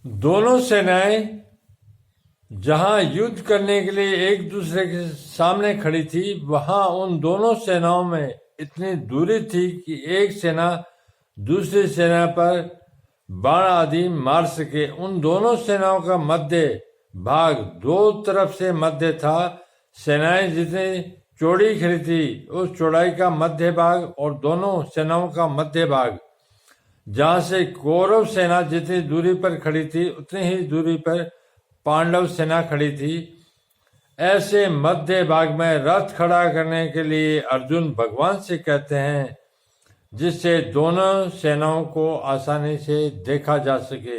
दोनों सेनाएं जहां युद्ध करने के लिए एक दूसरे के सामने खड़ी थी, वहां उन दोनों सेनाओं में इतनी दूरी थी कि एक सेना दूसरी सेना पर बाण आदि मार सके। उन दोनों सेनाओं का मध्य भाग दो तरफ से मध्य था। सेनाएं जितनी चौड़ी खड़ी थी, उस चौड़ाई का मध्य भाग और दोनों सेनाओं का मध्य भाग, जहां से कौरव सेना जितनी दूरी पर खड़ी थी, उतनी ही दूरी पर पांडव सेना खड़ी थी। ऐसे मध्य भाग में रथ खड़ा करने के लिए अर्जुन भगवान से कहते हैं, जिससे दोनों सेनाओं को आसानी से देखा जा सके।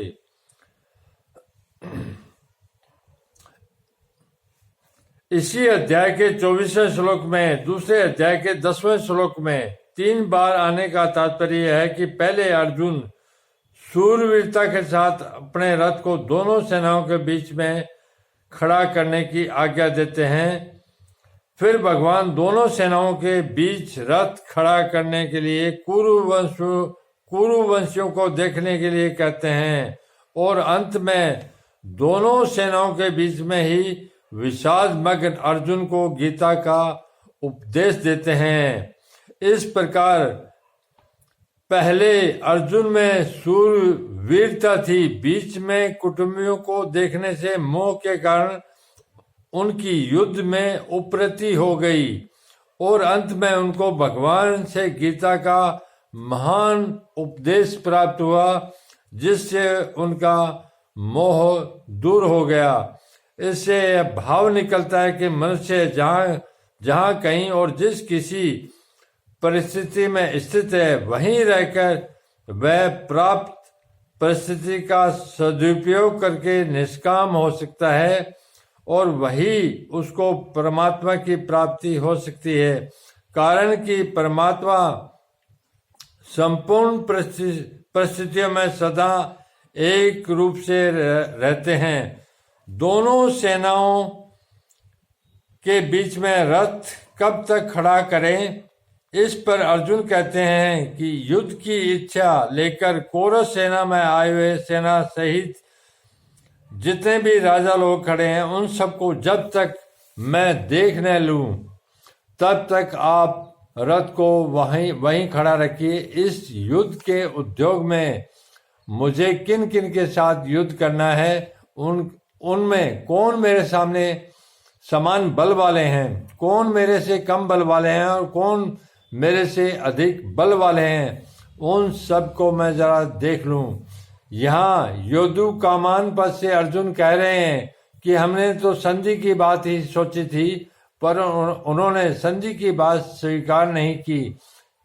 इसी अध्याय के 24वें श्लोक में, दूसरे अध्याय के 10वें श्लोक में 3 बार आने का तात्पर्य है कि पहले अर्जुन शूरवीरता के साथ अपने रथ को दोनों सेनाओं के बीच में खड़ा करने की आज्ञा देते हैं। फिर भगवान दोनों सेनाओं के बीच रथ खड़ा करने के लिए कुरुवंशियों को देखने के लिए कहते हैं, और अंत में दोनों सेनाओं के बीच में ही विषादमग्न अर्जुन को गीता का उपदेश देते हैं। इस प्रकार पहले अर्जुन में शूरवीरता थी, बीच में कुटुंबियों को देखने से मोह के कारण उनकी युद्ध में उपरति हो गई, और अंत में उनको भगवान से गीता का महान उपदेश प्राप्त हुआ, जिससे उनका मोह दूर हो गया। इससे यह भाव निकलता है कि मनुष्य जहां कहीं और जिस किसी परिस्थिति में स्थित है, वहीं रहकर वह प्राप्त परिस्थिति का सदुपयोग करके निष्काम हो सकता है, और वही उसको परमात्मा की प्राप्ति हो सकती है। कारण कि परमात्मा संपूर्ण परिस्थितियों में सदा एक रूप से रहते हैं। दोनों सेनाओं के बीच में रथ कब तक खड़ा करें, इस पर अर्जुन कहते हैं कि युद्ध की इच्छा लेकर कौरव सेना में आए हुए सेना सहित जितने भी राजा लोग खड़े हैं, उन सबको जब तक मैं देख न लूं, तब तक आप रथ को वहीं खड़ा रखिए। इस युद्ध के उद्योग में मुझे किन किन के साथ युद्ध करना है, उनमें कौन मेरे सामने समान बल वाले हैं, कौन मेरे से कम बल वाले हैं, और कौन मेरे से अधिक बल वाले हैं, उन सब को मैं जरा देख लूं। यहाँ योद्धु कामान पद से अर्जुन कह रहे हैं कि हमने तो संधि की बात ही सोची थी, पर उन्होंने संधि की बात स्वीकार नहीं की,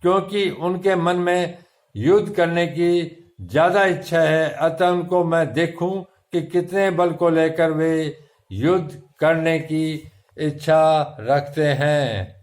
क्योंकि उनके मन में युद्ध करने की ज्यादा इच्छा है। अतः उनको मैं देखूं कि कितने बल को लेकर वे युद्ध करने की इच्छा रखते हैं।